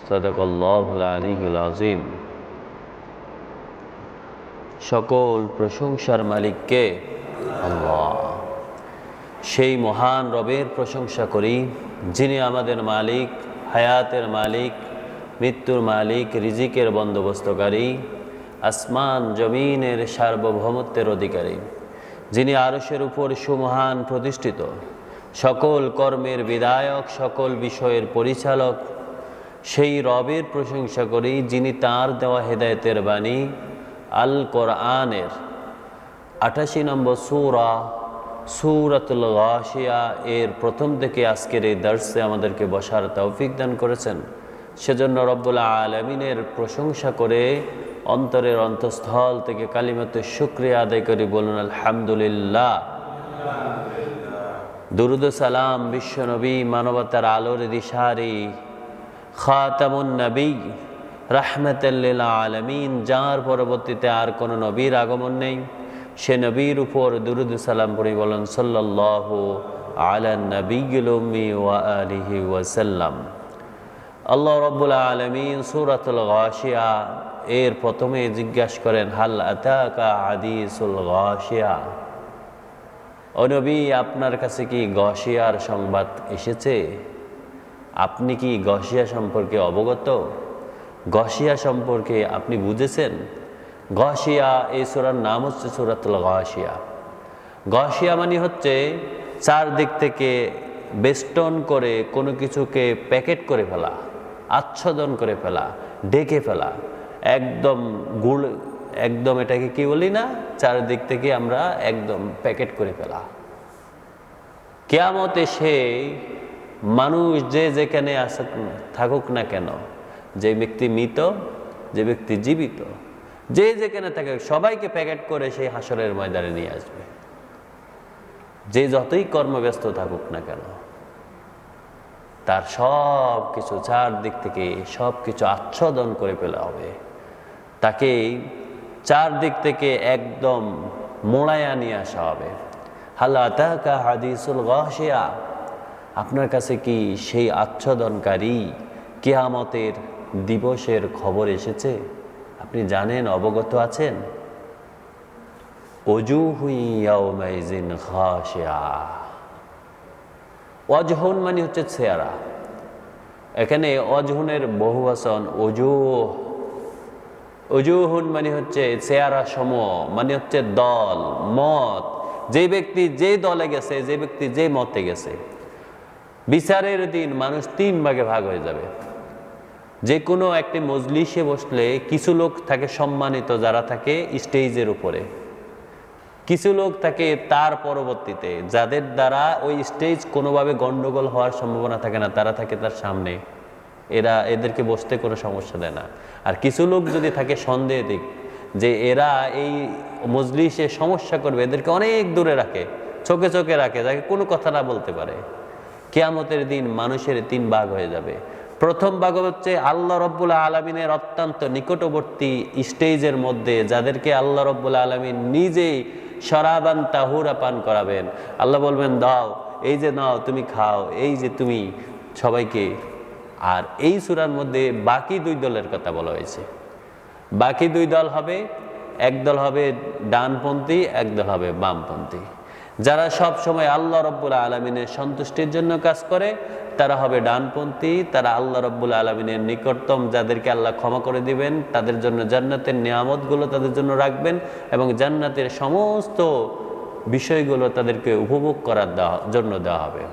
সাদাকাল্লাহুল আলিয়্যুল আযীম। সকল প্রশংসার মালিককে আল্লাহ, সেই মহান রবের প্রশংসা করি যিনি আমাদের মালিক, হায়াতের মালিক, মৃত্যুর মালিক, রিজিকের বন্দোবস্তকারী, আসমান জমিনের সার্বভৌমত্বের অধিকারী, যিনি আরশের উপর সুমহান প্রতিষ্ঠিত, সকল কর্মের বিধায়ক, সকল বিষয়ের পরিচালক। সেই রবের প্রশংসা করি যিনি তাঁর দেওয়া হেদায়েতের বাণী আল কোরআনের ৮৮ নম্বর সূরাতুল গাশিয়া এর প্রথম থেকে আজকের এই দর্শে আমাদেরকে বসার তৌফিক দান করেছেন। সেজন্য রব্বুল আলামিনের প্রশংসা করে অন্তরের অন্তঃস্থল থেকে কালিমাতে শুকরিয়া আদায় করি, বলুন আলহামদুলিল্লাহ। দুরুদ সালাম বিশ্বনবী, মানবতার আলোর দিশারি, খাতামুন নবী, রাহমাতাল লিল আলামিন, যার পরবর্তীতে আর কোনো নবীর আগমন নেই, সে নবীর উপর দুরুদ সালাম পড়ি, বলেন সাল্লাল্লাহু আলা নবিয়্যিল উম্মি ওয়া আলিহি ওয়া সাল্লাম। আল্লাহ রাব্বুল আলামিন সূরাতুল গাশিয়া এর প্রথমে জিজ্ঞাসা করেন, হাল আতাকা হাদিসুল গাশিয়া, ও নবী, আপনার কাছে কি গাশিয়ার সংবাদ এসেছে? আপনি কি গাশিয়া সম্পর্কে অবগত? গাশিয়া সম্পর্কে আপনি বুঝেছেন? গাশিয়া এই সূরার নাম হচ্ছে সূরাতুল গাশিয়া। গাশিয়া মানে হচ্ছে চারদিক থেকে বেষ্টন করে কোনো কিছুকে প্যাকেট করে ফেলা, আচ্ছাদন করে ফেলা, ঢেকে ফেলা, একদম এটাকে কি বলি না, চারদিক থেকে আমরা একদম প্যাকেট করে ফেলা। কিয়ামতে সেই মানুষ যে যেখানে থাকুক না কেন, যে ব্যক্তি মৃত, যে ব্যক্তি জীবিত, যে যেখানে থাকে সবাইকে প্যাকেট করে সেই হাসরের ময়দানে নিয়ে আসবে। যে যতই কর্মব্যস্ত থাকুক না কেন, তার সব কিছু চারদিক থেকে সব কিছু আচ্ছাদন করে ফেলা হবে। তাকে চারদিক থেকে একদম মোড়ায়া নিয়ে আসা হবে। হাল আতাকা হাদিসুল গাশিয়া, আপনার কাছে কি সেই আচ্ছাদনকারী কিয়ামতের দিবসের খবর এসেছে? আপনি জানেন, অবগত আছেন? ওজুহু ইয়াউমাইজিন খাশিয়া। ওয়াজহুন মানে হচ্ছে চেহারা। এখানে ওয়াজহুনের বহুবচন ওজুহুন মানে হচ্ছে চেহারা সমূহ, মানে হচ্ছে দল মত। যে ব্যক্তি যে দলে গেছে, যে ব্যক্তি যে মতে গেছে, বিচারের দিন মানুষ তিন ভাগে ভাগ হয়ে যাবে। যে কোনো একটি মজলিসে বসলে কিছু লোক থাকে সম্মানিত, যারা থাকে স্টেজের উপরে, কিছু লোক থাকে তার পরবর্তীতে, যাদের দ্বারা ওই স্টেজ কোনোভাবে গন্ডগোল হওয়ার সম্ভাবনা থাকে না, তারা থাকে তার সামনে, এদেরকে বসতে কোনো সমস্যা দেয় না। আর কিছু লোক যদি থাকে সন্দেহ দিক যে এরা এই মজলিসে সমস্যা করবে, এদেরকে অনেক দূরে রাখে, চোখে চোখে রাখে, যাকে কোনো কথা না বলতে পারে। কিয়ামতের দিন মানুষের তিন ভাগ হয়ে যাবে। প্রথম ভাগ হচ্ছে আল্লাহ রাব্বুল আলামিনের অত্যন্ত নিকটবর্তী স্টেজের মধ্যে, যাদেরকে আল্লাহ রাব্বুল আলামিন নিজেই শরাবান তাহুরা পান করাবেন। আল্লাহ বলবেন, দাও, এই যে নাও, তুমি খাও, এই যে তুমি সবাইকে। আর এই সূরার মধ্যে বাকি দুই দলের কথা বলা হয়েছে। বাকি দুই দল হবে, এক দল হবে ডানপন্থী, এক দল হবে বামপন্থী। যারা সব সময় আল্লাহ রাব্বুল আলামিনের সন্তুষ্টির জন্য কাজ করে, তারা হবে ডানপন্থী। তারা আল্লাহ রাব্বুল আলামিনের নিকটতম, যাদেরকে আল্লাহ ক্ষমা করে দিবেন, তাদের জন্য জান্নাতের নিয়ামতগুলো তাদের জন্য রাখবেন এবং জান্নাতের সমস্ত বিষয়গুলো তাদেরকে উপভোগ করার জন্য দেওয়া হবে।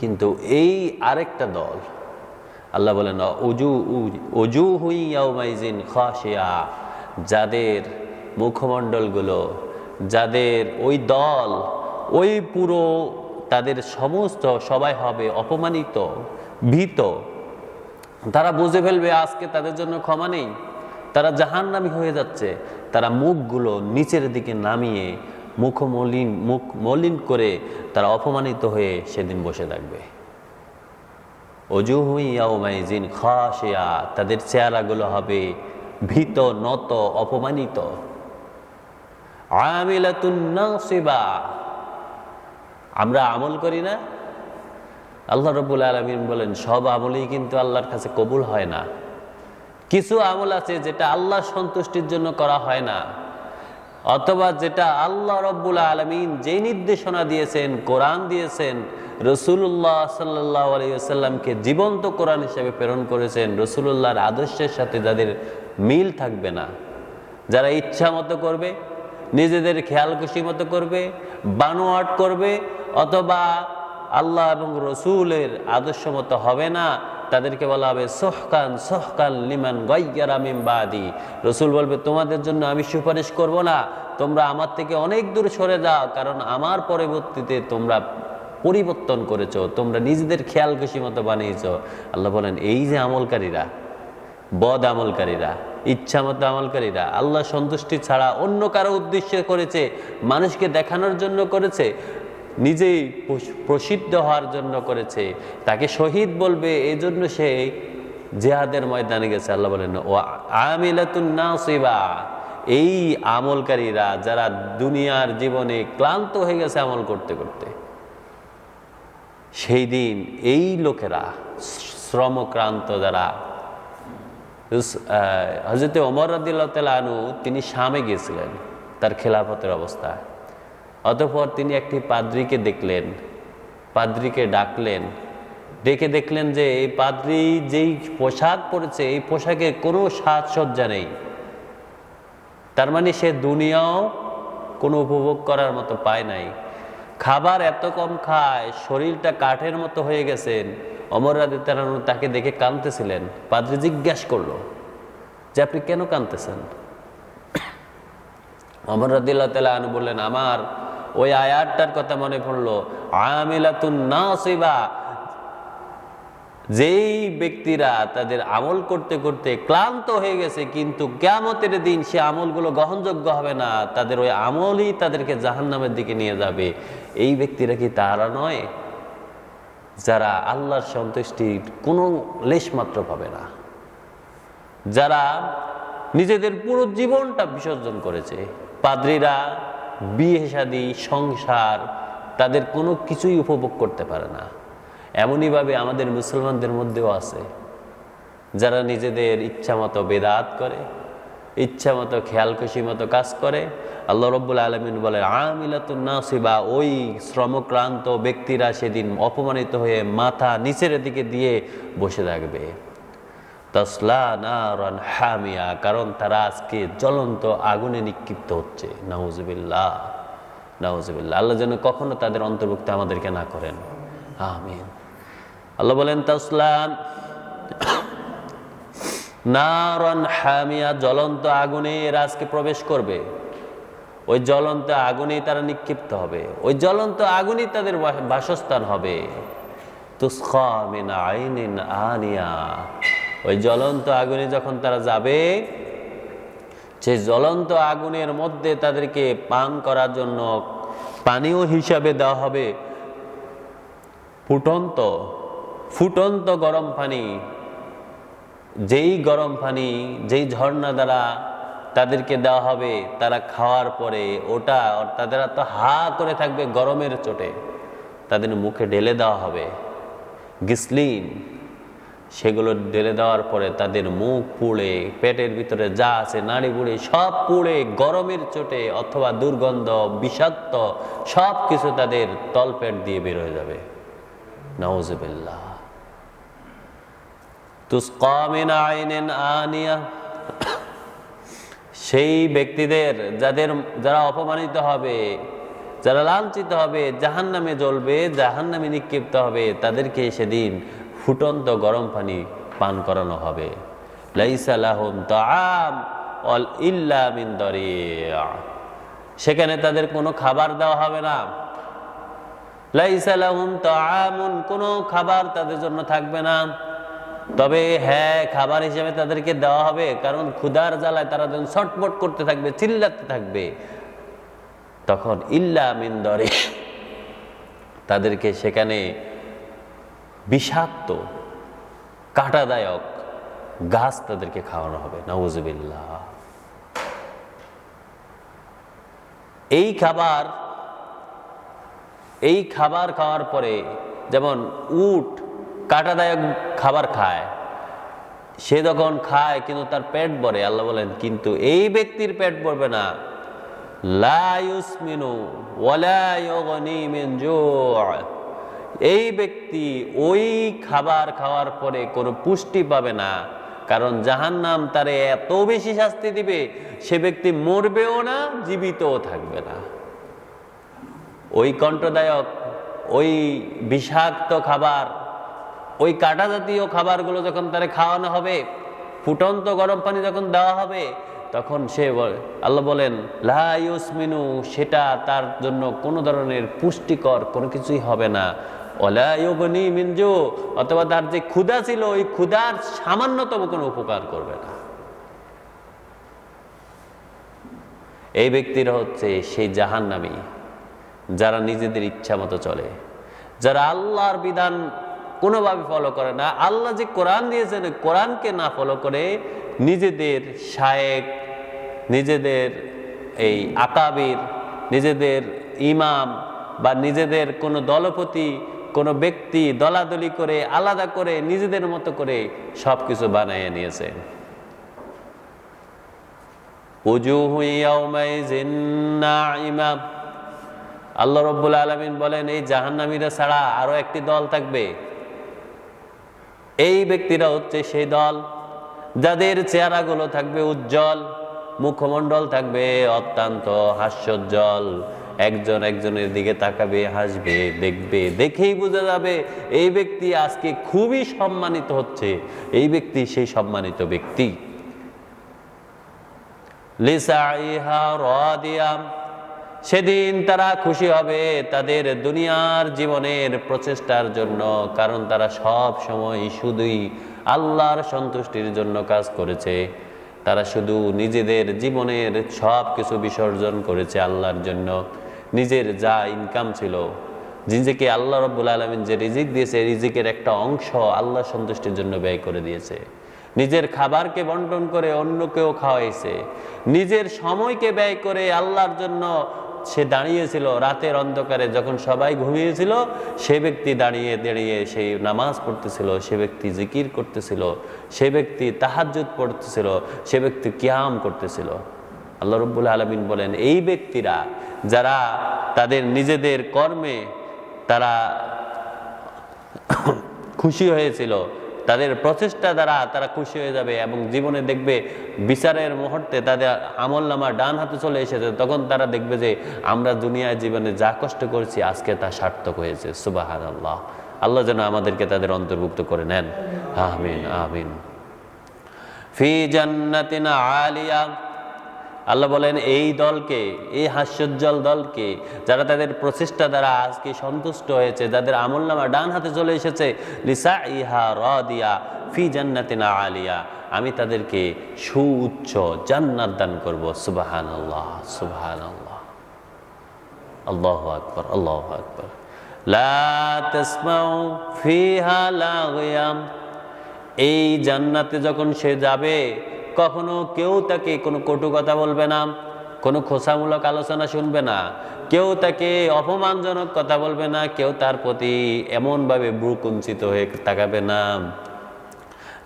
কিন্তু এই আরেকটা দল, আল্লাহ বলেন ওজুহু ইয়াউমাইজিন খাশিয়া, যাদের মুখমণ্ডলগুলো, যাদের ওই দল, ওই পুরো তাদের সমস্ত সবাই হবে অপমানিত, ভীত। তারা বুঝে ফেলবে আজকে তাদের জন্য ক্ষমা নেই, তারা জাহান্নামী হয়ে যাচ্ছে। তারা মুখগুলো নিচের দিকে নামিয়ে মুখ মলিন করে তারা অপমানিত হয়ে সেদিন বসে থাকবে। ওজুহু ইয়াউমাইজিন খাশিয়া, তাদের চেহারাগুলো হবে ভীত, নত, অপমানিত। আমিলাতুন নাসিবা, আমরা আমল করি না, আল্লাহ রাব্বুল আলামিন বলেন সব আমলই কিন্তু আল্লাহর কাছে কবুল হয় না। কিছু আমল আছে যেটা আল্লাহর সন্তুষ্টির জন্য করা হয় না, অথবা যেটা আল্লাহ রাব্বুল আলামিন যে নির্দেশনা দিয়েছেন, কোরআন দিয়েছেন, রাসূলুল্লাহ সাল্লাল্লাহু আলাইহি ওয়াসাল্লামকে জীবন্ত কোরআন হিসেবে প্রেরণ করেছেন, রাসূলুল্লাহর আদর্শের সাথে যাদের মিল থাকবে না, যারা ইচ্ছা মতো করবে, নিজেদের খেয়াল খুশি মতো করবে, বানোয়াট করবে, অথবা আল্লাহ এবং রসুলের আদর্শ মতো হবে না, তাদেরকে বলা হবে সোহকান সোহকান লিমান গায়্যারা মিন বাদি। রসুল বলবে তোমাদের জন্য আমি সুপারিশ করব না, তোমরা আমার থেকে অনেক দূর সরে যাও, কারণ আমার পরবর্তীতে তোমরা পরিবর্তন করেছো, তোমরা নিজেদের খেয়াল খুশি মতো বানিয়েছো। আল্লাহ বলেন এই যে আমলকারীরা, বদ আমলকারীরা, ইচ্ছা মতো আমলকারীরা, আল্লাহ সন্তুষ্টি ছাড়া অন্য কারো উদ্দেশ্যে করেছে, মানুষকে দেখানোর জন্য করেছে, নিজেই প্রসিদ্ধ হওয়ার জন্য করেছে, তাকে শহীদ বলবে, এই জন্য সে জিহাদের ময়দানে গেছে। আল্লাহ বলেন ও আমিলাতুন নাসিবা, এই আমলকারীরা যারা দুনিয়ার জীবনে ক্লান্ত হয়ে গেছে আমল করতে করতে, সেই দিন এই লোকেরা শ্রমক্রান্ত যারা, হযরত ওমর রাদিয়াল্লাহু তাআলা আনহু তিনি শামে গিয়েছিলেন তার খেলাফতের অবস্থায়। অতঃপর তিনি একটি পাদ্রীকে দেখলেন, পাদ্রীকে ডাকলেন, ডেকে দেখলেন যে এই পাদ্রী যেই পোশাক পরেছে এই পোশাকে কোনো সাজসজ্জা নেই, তার মানে সে দুনিয়াও কোনো উপভোগ করার মতো পায় নাই, খাবার এত কম খায়, শরীরটা কাঠের মতো হয়ে গেছেন। ওমর রাদিয়াল্লাহু আনহু তাকে দেখে কাঁদতেছিলেন। পাদ্রী জিজ্ঞাসা করলো যে আপনি কেন কাঁদতেছেন? ওমর রাদিয়াল্লাহু তাআলা আনহু বললেন আমার ওই আয়াতটার কথা মনে পড়লো, আমিলাতুন নাসিবা, যেই ব্যক্তিরা তাদের আমল করতে করতে ক্লান্ত হয়ে গেছে, কিন্তু কিয়ামতের দিন সে আমলগুলো গ্রহণযোগ্য হবে না, তাদের ওই আমলই তাদেরকে জাহান্নামের দিকে নিয়ে যাবে। এই ব্যক্তিরা কি তারা নয় যারা আল্লাহর সন্তুষ্টির কোনো লেশ মাত্র পাবে না, যারা নিজেদের পুরো জীবনটা বিসর্জন করেছে? পাদ্রীরা বিয়ে শাদী সংসার তাদের কোনো কিছুই উপভোগ করতে পারে না। এমনইভাবে আমাদের মুসলমানদের মধ্যেও আছে যারা নিজেদের ইচ্ছা মতো বেদাত করে, ইচ্ছা মতো খেয়াল খুশি মতো কাজ করে। আল্লাহ রাব্বুল আলামিন বলে আমিলাতুন নাসিবা, ওই শ্রমক্রান্ত ব্যক্তিরা সেদিন অপমানিত হয়ে মাথা নিচের দিকে দিয়ে বসে থাকবে। তাসলা নারান হামিয়া, কারণ তারা আজকে জ্বলন্ত আগুনে নিক্ষিপ্ত হচ্ছে। নাউজুবিল্লাহ, নাউজুবিল্লাহ। আল্লাহ যেন কখনো তাদের অন্তর্ভুক্ত আমাদেরকে না করেন, আমিন। আল্লাহ বলেন তাসলা নারান হামিয়া, জ্বলন্ত আগুনে এরা আজকে প্রবেশ করবে, ওই জ্বলন্ত আগুনেই তারা নিক্ষিপ্ত হবে, ওই জ্বলন্ত আগুনই তাদের বাসস্থান হবে। তুসকা মিন আইনিন আনিয়া, ওই জ্বলন্ত আগুনে যখন তারা যাবে, সেই জ্বলন্ত আগুনের মধ্যে তাদেরকে পান করার জন্য পানীয় হিসাবে দেওয়া হবে ফুটন্ত ফুটন্ত গরম পানি। যেই গরম পানি, যেই ঝর্ণা দ্বারা তাদেরকে দেওয়া হবে, তারা খাওয়ার পরে ওটা তাদের তো হা করে থাকবে গরমের চোটে, তাদের মুখে ঢেলে দেওয়া হবে গ্লিসলিন। সেগুলো ঢেলে দেওয়ার পরে তাদের মুখ পুড়ে, পেটের ভিতরে যা আছে নাড়ি বুড়ি সব পুড়ে গরমের চোটে অথবা দুর্গন্ধ বিষাক্ত সব কিছু তাদের তলপেট দিয়ে বের হয়ে যাবে। নাউজুবিল্লাহ। তুসকা মিন আইনিন আনিয়া, সেই ব্যক্তিদের যারা অপমানিত হবে, যারা লাঞ্ছিত হবে, জাহান্নামে জ্বলবে, জাহান্নামে নিক্ষিপ্ত হবে, তাদেরকে সেদিন ফুটন্ত গরম পানি পান করানো হবে। লাইসা লাহুম তাআম ওয়াল ইল্লা মিন দারিয়া, সেখানে তাদের কোনো খাবার দেওয়া হবে না। লাইসা লাহুম তাআমুন, কোনো খাবার তাদের জন্য থাকবে না। তবে হ্যাঁ, খাবার হিসেবে তাদেরকে দেওয়া হবে, কারণ ক্ষুধার জ্বালায় তারা যখন ছটফট করতে থাকবে, চিল্লাতে থাকবে, তখন ইল্লা মিন দারিয়া, তাদেরকে সেখানে বিষাক্ত কাঁটাদায়ক গাছ তাদেরকে খাওয়ানো হবে। নাউজুবিল্লাহ। এই খাবার খাওয়ার পরে যেমন উট কাঁটাদায়ক খাবার খায়, সে যখন খায় কিন্তু তার পেট ভরে, আল্লাহ বলেন কিন্তু এই ব্যক্তির পেট ভরবে না। লা ইউসমিনু ওয়ালা ইউগনি মিন জু', এই ব্যক্তি ওই খাবার খাওয়ার পরে কোনো পুষ্টি পাবে না, কারণ জাহান্নাম তারে এত বেশি শাস্তি দিবে সে ব্যক্তি মরবেও না, জীবিতও থাকবে না। ওই কণ্ঠদায়ক, ওই বিষাক্ত খাবার, ওই কাঁটা জাতীয় খাবারগুলো যখন তারে খাওয়ানো হবে, ফুটন্ত গরম পানি যখন দেওয়া হবে, তখন সে আল্লাহ বলেন লা ইউসমিনু, সেটা তার জন্য কোনো ধরনের পুষ্টিকর কোনো কিছুই হবে না। ওয়ালা ইউগনি মিন জু', অথবা তার যে ক্ষুধা ছিল ওই ক্ষুধার সামান্যতম কোনো উপকার করবে না। এই ব্যক্তিরা হচ্ছে সেই জাহান্নামী যারা নিজেদের ইচ্ছা মতো চলে, যারা আল্লাহর বিধান কোনোভাবে ফলো করে না। আল্লাহ যে কোরআন দিয়েছেন কোরআনকে না ফলো করে নিজেদের শায়েখ, নিজেদের এই আকাবির, নিজেদের ইমাম বা নিজেদের কোনো দলপতি, কোনো ব্যক্তি দলাদলি করে আলাদা করে নিজেদের মতো করে সবকিছু বানিয়ে নিয়েছে। উজুহু ইয়াউমাইযিন নাঈমা, আল্লাহ রাব্বুল আলামিন বলেন এই জাহান্নামীরা ছাড়া আরো একটি দল থাকবে। এই ব্যক্তিরা হচ্ছে সেই দল যাদের চেহারাগুলো থাকবে উজ্জ্বল, মুখমণ্ডল থাকবে অত্যন্ত হাস্যোজ্জ্বল, একজন একজনের দিকে তাকাবে, হাসবে, দেখবে, দেখেই বোঝা যাবে এই ব্যক্তি আজকে খুবই সম্মানিত হচ্ছে, এই ব্যক্তি সেই সম্মানিত ব্যক্তি। লিসাইহা রাদিয়া, সেদিন তারা খুশি হবে তাদের দুনিয়ার জীবনের প্রচেষ্টার জন্য, কারণ তারা সব সময় শুধুই আল্লাহর সন্তুষ্টির জন্য কাজ করেছে। তারা শুধু নিজেদের জীবনের সব কিছু বিসর্জন করেছে আল্লাহর জন্য। নিজের যা ইনকাম ছিল, নিজেকে আল্লাহ রাব্বুল আলামিন যে রিজিক দিয়েছে, রিজিকের একটা অংশ আল্লাহর সন্তুষ্টির জন্য ব্যয় করে দিয়েছে। নিজের খাবারকে বন্টন করে অন্যকেও খাওয়াইছে। নিজের সময়কে ব্যয় করে আল্লাহর জন্য সে দাঁড়িয়েছিল রাতের অন্ধকারে, যখন সবাই ঘুমিয়েছিল সে ব্যক্তি দাঁড়িয়ে দাঁড়িয়ে সেই নামাজ পড়তেছিল, সে ব্যক্তি জিকির করতেছিল, সে ব্যক্তি তাহাজ্জুদ পড়তেছিল, সে ব্যক্তি কিয়াম করতেছিল। আল্লাহ রাব্বুল আলামিন বলেন এই ব্যক্তিরা যারা তাদের নিজেদের কর্মে তারা খুশি হয়েছিল, তাদের প্রচেষ্টা দ্বারা তারা খুশি হয়ে যাবে এবং জীবনে দেখবে বিচারের মুহূর্তে তাদের আমলনামা ডান হাতে চলে এসেছে, তখন তারা দেখবে যে আমরা দুনিয়ার জীবনে যা কষ্ট করেছি আজকে তা সার্থক হয়েছে। সুবহানাল্লাহ। আল্লাহ যেন আমাদেরকে তাদের অন্তর্ভুক্ত করে নেন। আমিন আমিন। ফি জান্নাতিন আলিয়া, আল্লাহ বলেন এই দলকে, এই হাস্যোজ্জ্বল দলকে যারা তাদের প্রচেষ্টা দ্বারা আজকে সন্তুষ্ট হয়েছে, যাদের আমলনামা ডান হাতে চলে এসেছে, লিসাইহা রাদিয়া ফি জান্নাতিন আলিয়া, আমি তাদেরকে সুউচ্চ জান্নাত দান করব। সুবহানাল্লাহ সুবহানাল্লাহ, আল্লাহু আকবার আল্লাহু আকবার। লা তাসমাউ ফিহা লাগিয়া, এই জান্নাতে যখন সে যাবে কখনো কেউ তাকে কোনো কটু কথা বলবে না, কোনো খোসামূলক আলোচনা শুনবে না, কেউ তাকে অপমানজনক কথা বলবে না, কেউ তার প্রতি এমনভাবে ভ্রুকুঞ্চিত হয়ে তাকাবে না।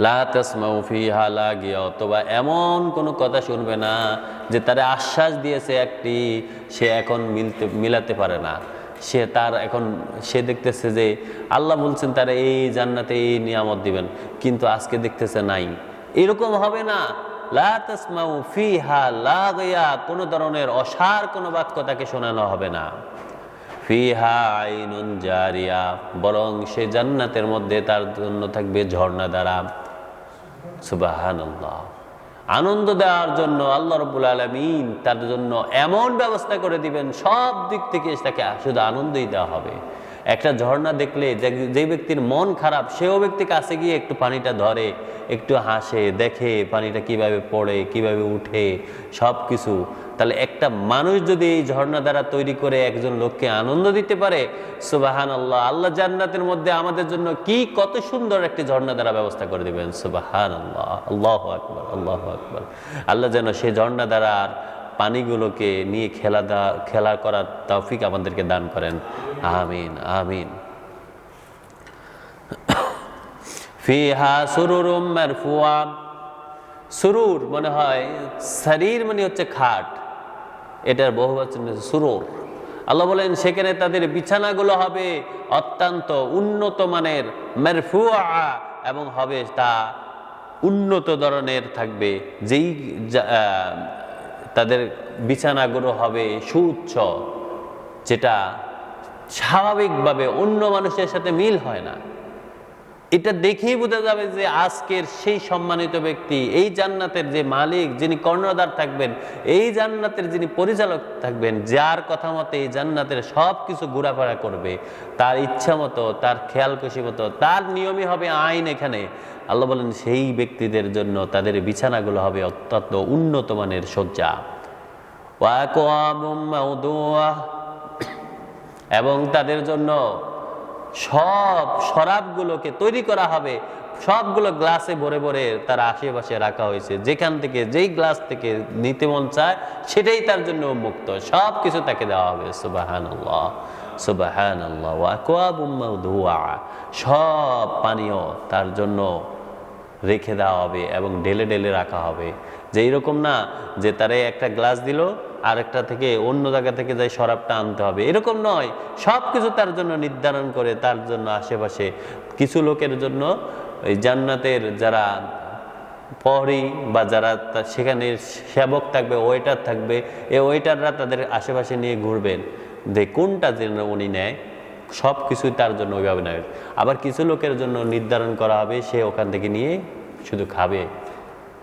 লা তাসমাউ ফিহা লাগিয়া, অথবা এমন কোনো কথা শুনবে না যে তারা আশ্বাস দিয়েছে একটি, সে এখন মিলাতে পারে না। সে তার এখন সে দেখতেছে যে আল্লাহ বলছেন তারা এই জান্নাতে এই নিয়ামত দিবেন, কিন্তু আজকে দেখতেছে নাই। এরকম হবে না। লা তাসমাউ ফিহা লাগিয়া, কোনো ধরনের অসার কোনো বাক্য তাকে শোনানো হবে না। ফিহা আইনুন জারিয়া, বরং সে জান্নাতের মধ্যে তার জন্য থাকবে ঝর্ণাধারা। সুবহানাল্লাহ। আনন্দ দেওয়ার জন্য আল্লাহ রাব্বুল আলামিন তার জন্য এমন ব্যবস্থা করে দিবেন, সব দিক থেকে তাকে শুধু আনন্দই দেওয়া হবে। একটা ঝর্ণা দেখলে যে ব্যক্তির মন খারাপ সেও ব্যক্তি কাছে গিয়ে একটু পানিটা ধরে, একটু হাসে, দেখে পানিটা কিভাবে পড়ে, কিভাবে উঠে, সব কিছু। তাহলে একটা মানুষ যদি এই ঝর্ণা দ্বারা তৈরি করে একজন লোককে আনন্দ দিতে পারে, সুবহানাল্লাহ, আল্লাহ জান্নাতের মধ্যে আমাদের জন্য কি কত সুন্দর একটি ঝর্ণা দ্বারা ব্যবস্থা করে দিবেন। সুবহানাল্লাহ, আল্লাহু আকবার আল্লাহু আকবার। আল্লাহ যেন সেই ঝর্ণা দ্বারা পানিগুলোকে নিয়ে খেলা করার তৌফিক আমাদেরকে দান করেন। আমিন আমিন। ফিহা সুরুরুম মারফুয়া। সুরুর মনে হয় শরীর মানে হচ্ছে খাট, এটার বহুবচন হচ্ছে সুরুর। আল্লাহ বলেন সেখানে তাদের বিছানাগুলো হবে অত্যন্ত উন্নত মানের, মারফুয়া, এবং হবে তা উন্নত ধরনের থাকবে। যেই তাদের বিছানাগুলো হবে সুউচ্চ, যেটা স্বাভাবিকভাবে অন্য মানুষের সাথে মিল হয় না। এটা দেখেই বোঝা যাবে যে আজকের সেই সম্মানিত ব্যক্তি, এই জান্নাতের যে মালিক, যিনি কর্ণধার থাকবেন, এই জান্নাতের যিনি পরিচালক থাকবেন, যার কথা মতো এই জান্নাতের সব কিছু ঘোরাফেরা করবে, তার ইচ্ছা মতো, তার খেয়াল খুশি মতো, তার নিয়মই হবে আইন। এখানে আল্লাহ বলেন সেই ব্যক্তিদের জন্য তাদের বিছানাগুলো হবে অত্যন্ত উন্নত মানের শয্যা। এবং তাদের জন্য সব শরাবগুলোকে তৈরি করা হবে, সবগুলো গ্লাসে ভরে ভরে তার আশেপাশে রাখা হয়েছে। যেখান থেকে যেই গ্লাস থেকে নিতে মন চায় সেটাই তার জন্য মুক্ত, সব কিছু তাকে দেওয়া হবে। সুবহানাল্লাহ, সুবহানাল্লাহ। ওয়া আকওয়াবুম মাওদুআ, সব পানীয় তার জন্য রেখে দেওয়া হবে এবং ঢেলে ঢেলে রাখা হবে। যে এরকম না যে তারে একটা গ্লাস দিল, আরেকটা থেকে অন্য জায়গা থেকে যাই শরাবটা আনতে হবে, এরকম নয়। সব কিছু তার জন্য নির্ধারণ করে তার জন্য আশেপাশে কিছু লোকের জন্য এই জান্নাতের যারা প্রহরী বা যারা সেখানে সেবক থাকবে, ওয়েটার থাকবে, এই ওয়েটাররা তাদের আশেপাশে নিয়ে ঘুরবেন যে কোনটা যেন উনি নেয়, সব কিছুই তার জন্য ওইভাবে নেয়। আবার কিছু লোকের জন্য নির্ধারণ করা হবে, সে ওখান থেকে নিয়ে শুধু খাবে।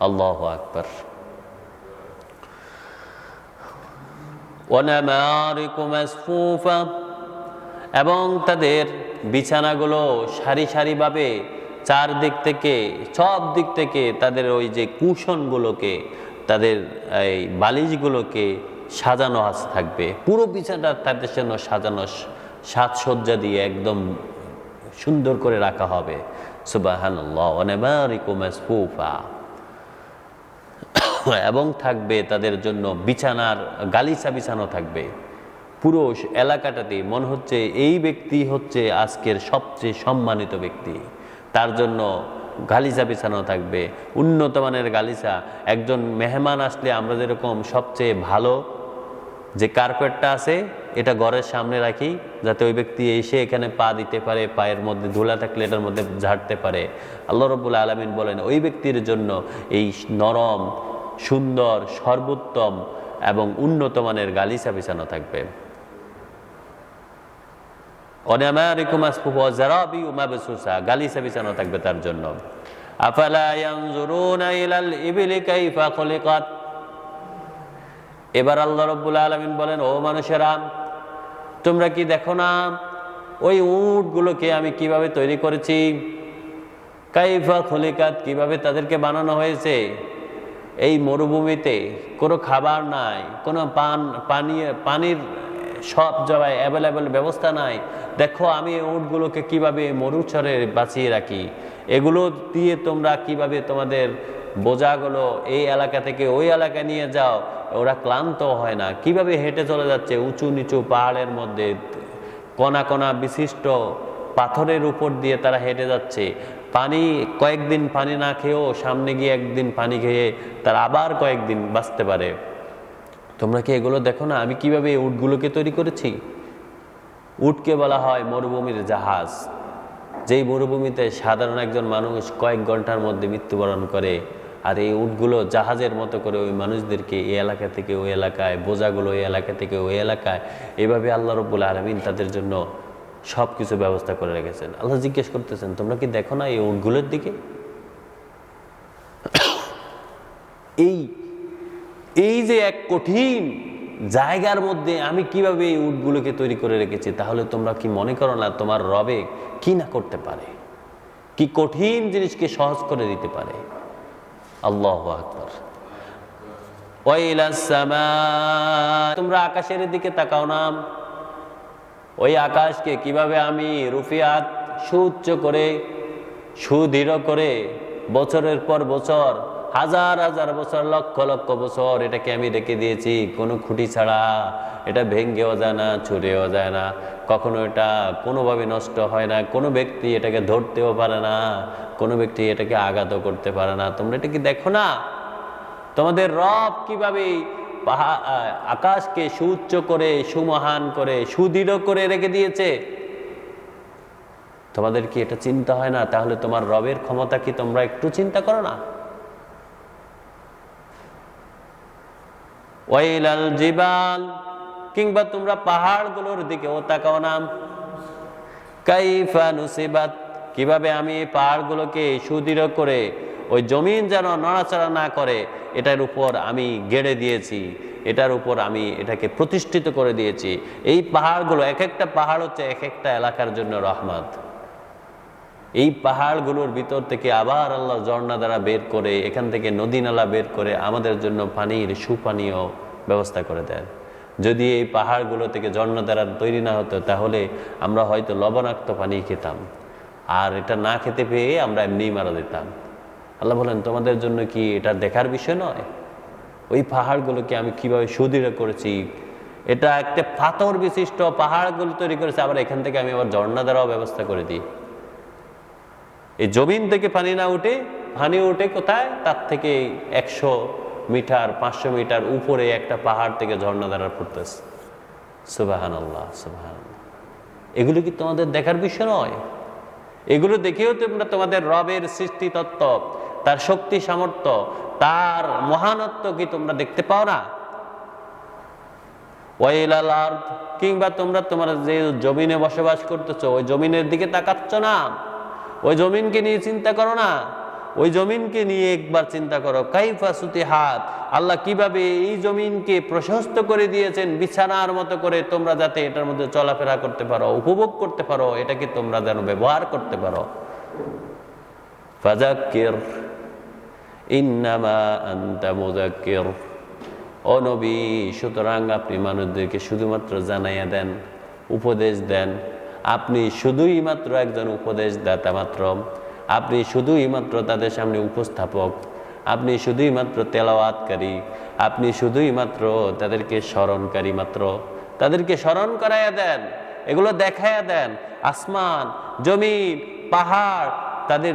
আল্লাহু আকবার। ওয়ানামারিকু মাসফুফা, এবং তাদের বিছানাগুলো সারি সারিভাবে চারদিক থেকে, সব দিক থেকে তাদের ওই যে কুশনগুলোকে, তাদের এই বালিশগুলোকে সাজানো থাকবে। পুরো বিছানাটা তাদের জন্য সাজানো, সাজসজ্জা দিয়ে একদম সুন্দর করে রাখা হবে। সুবহানাল্লাহ। ওয়ানামারিকু মাসফুফা, এবং থাকবে তাদের জন্য বিছানার গালিচা বিছানো থাকবে। পুরো এলাকাটাতে মনে হচ্ছে এই ব্যক্তি হচ্ছে আজকের সবচেয়ে সম্মানিত ব্যক্তি, তার জন্য গালিচা বিছানো থাকবে, উন্নত মানের গালিচা। একজন মেহমান আসলে আমরা যেরকম সবচেয়ে ভালো যে কার্পেটটা আছে এটা ঘরের সামনে রাখি, যাতে ওই ব্যক্তি এসে এখানে পা দিতে পারে, পায়ের মধ্যে ধুলা থাকলে এটার মধ্যে ঝাড়তে পারে। আল্লাহ রাব্বুল আলামিন বলেন ওই ব্যক্তির জন্য এই নরম, সুন্দর, সর্বোত্তম এবং উন্নত মানের গালিচা বিছানো থাকবে। ওয়ানামারিকু মাসফুফা ওয়া যারাবিউ মাবসুসা, গালিচা বিছানো থাকবে তার জন্য। আফালা ইয়ানজুরুনা ইলাল ইবলি কাইফা খুলিকাত। এবার আল্লাহ রাব্বুল আলামিন বলেন, ও মানুষেরা, তোমরা কি দেখো না ওই উটগুলোকে আমি কিভাবে তৈরি করেছি? কাইফা খুলিকাত, কিভাবে তাদেরকে বানানো হয়েছে। এই মরুভূমিতে কোনো খাবার নাই, কোনো পানির সব জায়গায় অ্যাভেলেবেল ব্যবস্থা নাই। দেখো আমি উটগুলোকে কিভাবে মরুচরে বাঁচিয়ে রাখি। এগুলো দিয়ে তোমরা কিভাবে তোমাদের বোঝাগুলো এই এলাকা থেকে ওই এলাকায় নিয়ে যাও, ওরা ক্লান্ত হয় না। কিভাবে হেঁটে চলে যাচ্ছে উঁচু নিচু পাহাড়ের মধ্যে, কণা কণা বিশিষ্ট পাথরের উপর দিয়ে তারা হেঁটে যাচ্ছে। পানি, কয়েকদিন পানি না খেয়েও সামনে গিয়ে একদিন পানি খেয়ে তারা আবার কয়েকদিন বাঁচতে পারে। তোমরা কি এগুলো দেখো না আমি কিভাবে এই উটগুলোকে তৈরি করেছি? উটকে বলা হয় মরুভূমির জাহাজ। যেই মরুভূমিতে সাধারণ একজন মানুষ কয়েক ঘন্টার মধ্যে মৃত্যুবরণ করে, আর এই উটগুলো জাহাজের মতো করে ওই মানুষদেরকে এই এলাকা থেকে ওই এলাকায়, বোঝাগুলো এই এলাকা থেকে ওই এলাকায়, এভাবে আল্লাহ রাব্বুল আলামিন তাদের জন্য সব কিছু ব্যবস্থা করে রেখেছেন। আল্লাহ জিজ্ঞেস করতেছেন, তোমরা কি দেখো না এই উটগুলোর দিকে? এই যে এক কঠিন জায়গার মধ্যে আমি কিভাবে এই উটগুলোকে তৈরি করে রেখেছি, তাহলে তোমরা কি মনে করো না তোমার রবে কি না করতে পারে, কি কঠিন জিনিসকে সহজ করে দিতে পারে। আল্লাহু আকবার। ওয়াইলাস সামা, তোমরা আকাশের দিকে তাকাও না, ওই আকাশকে কিভাবে আমি রুফিয়াত, সুউচ্চ করে, সুদৃঢ় করে বছরের পর বছর, হাজার হাজার বছর, লক্ষ লক্ষ বছর এটাকে আমি রেখে দিয়েছি কোনো খুঁটি ছাড়া। এটা ভেঙ্গেও যায় না, ছুঁড়েও যায় না, কখনো এটা কোনোভাবে নষ্ট হয় না, কোনো ব্যক্তি এটাকে ধরতেও পারে না, কোনো ব্যক্তি এটাকে আঘাতও করতে পারে না। তোমরা এটা কি দেখো না তোমাদের রব কিভাবে আকাশকে সুউচ্চ করে, সুমহান করে, সুদৃঢ় করে রেখে দিয়েছে? তোমাদের কি এটা চিন্তা হয় না? তাহলে তোমার রবের ক্ষমতা কি তোমরা একটু চিন্তা করো না? ওয়াইলাল জিবাল, কিংবা তোমরা পাহাড়গুলোর দিকেও তাকাও না। কাইফা নুসিবাত, কিভাবে আমি এই পাহাড়গুলোকে সুদৃঢ় করে ওই জমিন যেন নড়াচড়া না করে এটার উপর আমি গেড়ে দিয়েছি, এটার উপর আমি এটাকে প্রতিষ্ঠিত করে দিয়েছি। এই পাহাড়গুলো, এক একটা পাহাড় হচ্ছে এক একটা এলাকার জন্য রহমত। এই পাহাড়গুলোর ভিতর থেকে আবার আল্লাহ ঝর্ণা দ্বারা বের করে, এখান থেকে নদী নালা বের করে আমাদের জন্য পানির সুপানীয় ব্যবস্থা করে দেন। যদি এই পাহাড়গুলো থেকে ঝর্ণা দ্বারা তৈরি না হতো তাহলে আমরা হয়তো লবণাক্ত পানি খেতাম, আর এটা না খেতে পেয়ে আমরা এমনিই মারা যেতাম। আল্লাহ বলেন তোমাদের জন্য কি এটা দেখার বিষয় নয়? ওই পাহাড়গুলোকে আমি কিভাবে সুদৃঢ় করেছি। এটা একটা পাথর বিশিষ্ট পাহাড়গুলো তৈরি করেছে, আবার এখান থেকে আমি আবার ঝর্ণা দ্বারাও ব্যবস্থা করে দিই। এই জমিন থেকে পানি না উঠে, পানি উঠে কোথায়? তার থেকে 100 মিটার 500 মিটার উপরে একটা পাহাড় থেকে ঝর্ণা দ্বারা পড়তেছে। সুবহানাল্লাহ, সুবহানাল্লাহ। এগুলো কি তোমাদের দেখার বিষয় নয়? এগুলো দেখেও তোমরা তোমাদের রবের সৃষ্টি তত্ত্ব, তার শক্তি সামর্থ্য, তার মহানত্ব কি তোমরা দেখতে পাও না? ওয়াইলাল আরদ, কিংবা তোমরা তোমার যে জমিনে বসবাস করতেছো ওই জমিনের দিকে তাকাচ্ছ না? ওই জমিনকে নিয়ে চিন্তা করো না? ওই জমিনকে নিয়ে একবার চিন্তা করো। কাইফা সুতিহাত, আল্লাহ কিভাবে এই জমিনকে প্রশস্ত করে দিয়েছেন বিছানার মতো করে, তোমরা যাতে এটার মধ্যে চলাফেরা করতে পারো, উপভোগ করতে পারো, এটাকে তোমরা যেন ব্যবহার করতে পারো। ফাযাক্কির ইন্নামা আনতা মুযাক্কির, ও নবী, সুতরাং আপনি মানুষদেরকে শুধুমাত্র জানাইয়া দেন, উপদেশ দেন। আপনি শুধুই মাত্র একজন উপদেশ দাতা মাত্র, আপনি শুধুই মাত্র তাদের সামনে উপস্থাপক, আপনি শুধুই মাত্র তেলাওয়াতকারী, আপনি শুধুই মাত্র তাদেরকে স্মরণকারী মাত্র। তাদেরকে স্মরণ করাইয়া দেন, এগুলো দেখাইয়া দেন। আসমান, জমিন, পাহাড়, তাদের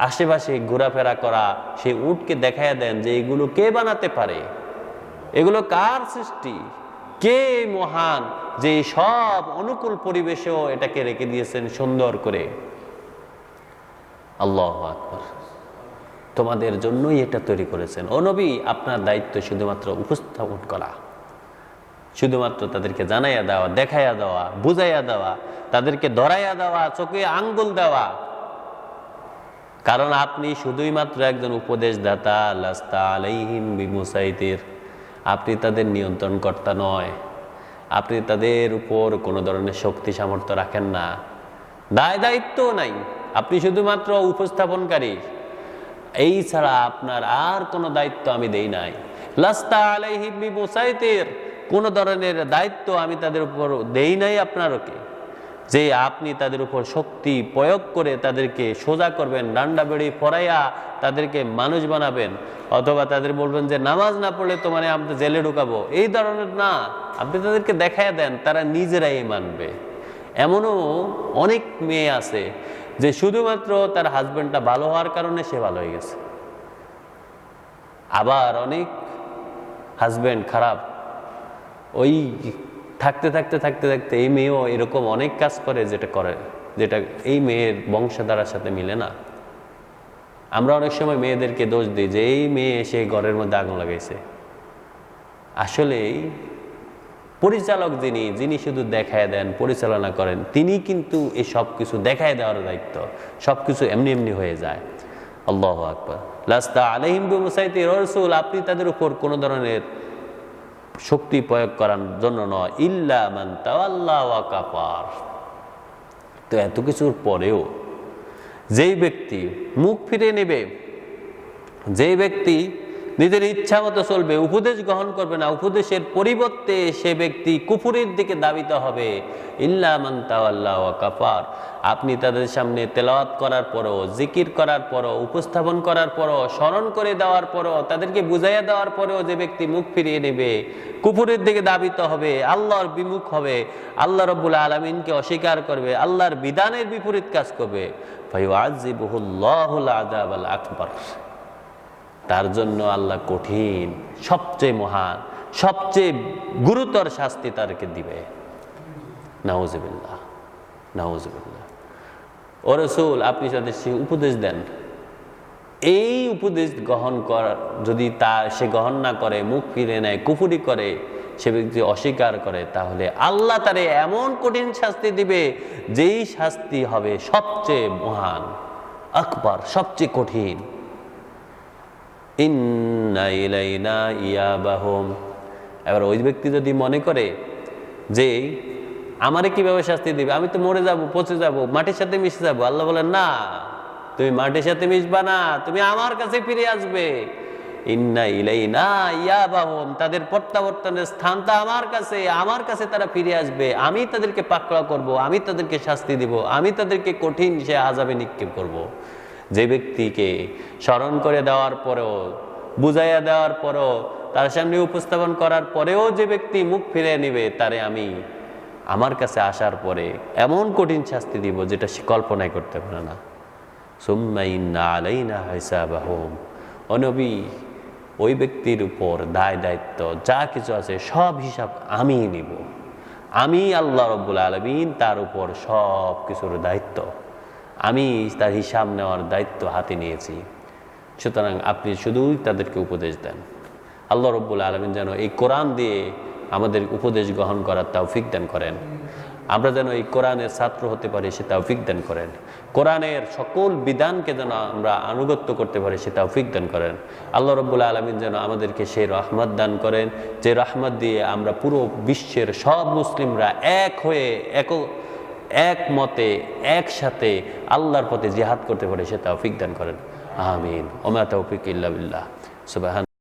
আশেপাশে ঘোরাফেরা করা সেই উটকে দেখাইয়া দেন যে এগুলো কে বানাতে পারে, এগুলো কার সৃষ্টি, কে মহান, যে সব অনুকূল পরিবেশেও এটাকে রেখে দিয়েছেন সুন্দর করে। আল্লাহু আকবার। তোমাদের জন্যই এটা তৈরি করেছেন। ও নবী, আপনার দায়িত্ব শুধুমাত্র উপস্থাপন করা, শুধুমাত্র তাদেরকে জানাইয়া দেওয়া, দেখাইয়া দেওয়া, বুঝাইয়া দেওয়া, তাদেরকে ধরাইয়া দেওয়া, চোখে আঙ্গুল দেওয়া। কারণ আপনি শুধুই মাত্র একজন উপদেশদাতা। লাস্তা আলাইহিম বিমুসাইতির, আপনি তাদের নিয়ন্ত্রণকর্তা নয়, আপনি তাদের উপর কোনো ধরনের শক্তি সামর্থ্য রাখেন না, দায় দায়িত্ব নাই, আপনি শুধুমাত্র উপস্থাপনকারী। এই ছাড়া আপনার আর কোনো দায়িত্ব আমি দেই নাই। লাস্তা আলাইহিম বিমুসাইতির, কোনো ধরনের দায়িত্ব আমি তাদের উপর দেই নাই আপনারকে, যে আপনি তাদের উপর শক্তি প্রয়োগ করে তাদেরকে সোজা করবেন, ডান্ডা বেড়ি পরাইয়া তাদেরকে মানুষ বানাবেন, অথবা তাদের বলবেন যে নামাজ না পড়লে তো মানে আমরা জেলে ঢুকাবো, এই ধরনের না। আপনি তাদেরকে দেখাইয়া দেন, তারা নিজেরাই মানবে। এমনও অনেক মেয়ে আছে যে শুধুমাত্র তার হাজবেন্ডটা ভালো হওয়ার কারণে সে ভালো হয়ে গেছে। আবার অনেক হাজবেন্ড খারাপ, ওই থাকতে থাকতে থাকতে থাকতে এই মেয়েও এরকম অনেক কাজ করে যেটা এই মেয়ের বংশধারার সাথে মিলে না। আমরা অনেক সময় মেয়েদেরকে দোষ দিই যে এই মেয়ে এসে ঘরের মধ্যে আগুন লাগাইছে। আসলে পরিচালক যিনি শুধু দেখায় দেন, পরিচালনা করেন, তিনি কিন্তু এই সব কিছু দেখায় দেওয়ার দায়িত্ব। সব কিছু এমনি এমনি হয়ে যায়। আল্লাহু আকবার। লাস্তা আলাইহিম বিমুসাইতির, রাসূল আপনি তাদের উপর কোনো ধরনের শক্তি প্রয়োগ করার জন্য নয়, ইল্লা মান তাওয়াল্লা ওয়া কাফার। তো এত কিছুর পরেও যেই ব্যক্তি মুখ ফিরে নেবে, যেই ব্যক্তি নিজের ইচ্ছা মতো চলবে, উপদেশ গ্রহণ করবে না, উপদেশের পরিবর্তে সে ব্যক্তি কুফুরের দিকে ধাবিত হবে। ইল্লা মান তাওয়াল্লা ওয়া কাফার। আপনি তাদের সামনে তেলাওয়াত করার পরও, জিকির করার পরও, উপস্থাপন করার পরও, স্মরণ করে দেওয়ার পরও, তাদেরকে বুঝাইয়া দেওয়ার পরেও যে ব্যক্তি মুখ ফিরিয়ে নেবে, কুফুরের দিকে ধাবিত হবে, আল্লাহর বিমুখ হবে, আল্লাহ রাব্বুল আলামিনকে অস্বীকার করবে, আল্লাহর বিধানের বিপরীত কাজ করবে, ফায়ুআযিবুহুল্লাহুল আযাবাল আকবার। তার জন্য আল্লাহ কঠিন, সবচেয়ে মহান, সবচেয়ে গুরুতর শাস্তি তারকে দিবে। নাউজুবিল্লাহ, নাউজুবিল্লাহ। ও রাসূল, আপনি তাদেরকে উপদেশ দেন, এই উপদেশ গ্রহণ করার যদি সে গ্রহণ না করে, মুখ ফিরে নেয়, কুফরি করে, সে ব্যক্তি অস্বীকার করে, তাহলে আল্লাহ তারে এমন কঠিন শাস্তি দিবে, যেই শাস্তি হবে সবচেয়ে মহান, আকবার, সবচেয়ে কঠিন। ইন্না ইলাইনা ইয়াবাহুম। এবার ওই ব্যক্তি যদি মনে করে যে আমারে কিভাবে শাস্তি দিবে, আমি তো মরে যাব, পচে যাব, মাটির সাথে মিশে যাব, আল্লাহ বলেন না, তুমি মাটির সাথে মিশবা না, তুমি আমার কাছে ফিরে আসবে। ইন্না ইলাইনা ইয়াবাহুম, তাদের প্রত্যাবর্তনের স্থানটা আমার কাছে, আমার কাছে তারা ফিরে আসবে, আমি তাদেরকে পাকড়া করব, আমি তাদেরকে শাস্তি দিব, আমি তাদেরকে কঠিন সে আযাবে নিক্ষেপ করব। যে ব্যক্তিকে স্মরণ করে দেওয়ার পরেও, বুঝাইয়া দেওয়ার পরেও, তার সামনে উপস্থাপন করার পরেও যে ব্যক্তি মুখ ফিরে নেবে, তারে আমি আমার কাছে আসার পরে এমন কঠিন শাস্তি দিব যেটা সে কল্পনাই করতে পারে না। সুম্মা ইন্না আলাইনা হিসাবাহুম। ও নবী, ওই ব্যক্তির উপর দায় দায়িত্ব যা কিছু আছে সব হিসাব আমি নিব। আমি আল্লাহ রাব্বুল আলামিন তার উপর সব কিছুর দায়িত্ব, আমি তার হিসাব নেওয়ার দায়িত্ব হাতে নিয়েছি। সুতরাং আপনি শুধুই তাদেরকে উপদেশ দেন। আল্লাহ রাব্বুল আলামিন যেন এই কোরআন দিয়ে আমাদের উপদেশ গ্রহণ করার তৌফিক দান করেন। আমরা যেন এই কোরআনের ছাত্র হতে পারি সে তৌফিক দান করেন। কোরআনের সকল বিধানকে যেন আমরা আনুগত্য করতে পারি সে তৌফিক দান করেন। আল্লাহ রাব্বুল আলামিন যেন আমাদেরকে সেই রহমত দান করেন, যে রহমত দিয়ে আমরা পুরো বিশ্বের সব মুসলিমরা এক হয়ে এক মতে একসাথে আল্লাহর পথে জিহাদ করতে পারে সে তৌফিক দান করেন। আমিন। ওমা তৌফিক ইল্লা বিল্লাহ। সুবহান।